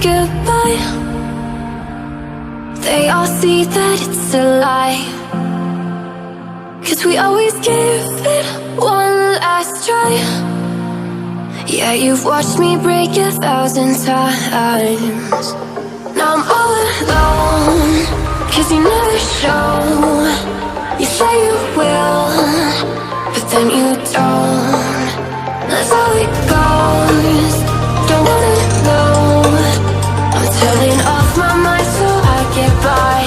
goodbye, they all see that it's a lie. 'Cause we always give it one last try. Yeah, you've watched me break 1,000 times. Now I'm all alone, 'cause you never show. You say you will, but then you don't. That's how it goes. Don't wanna know. I'm turning off my mind so I get by.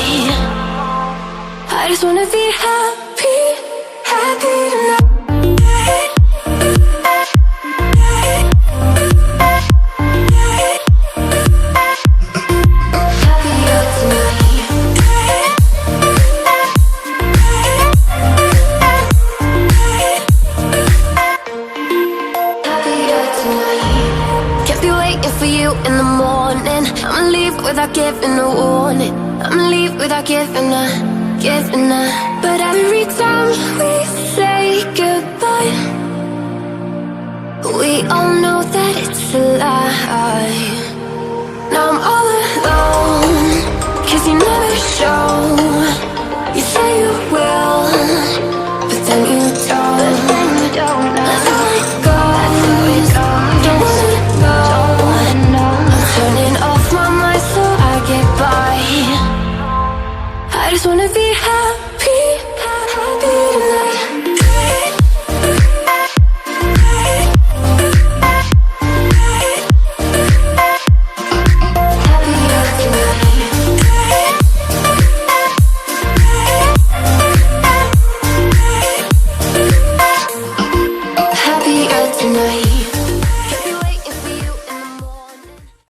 I just wanna be happy, happy tonight. In the morning, I'ma leave without giving a warning. I'ma leave without giving a. But every time we say goodbye, we all know that it's a lie. Now I'm all alone, 'cause you never show. You say you will, but then you don't. That's how it goes. Don't wanna know. Turning off my mind so I get by. I just wanna be happy.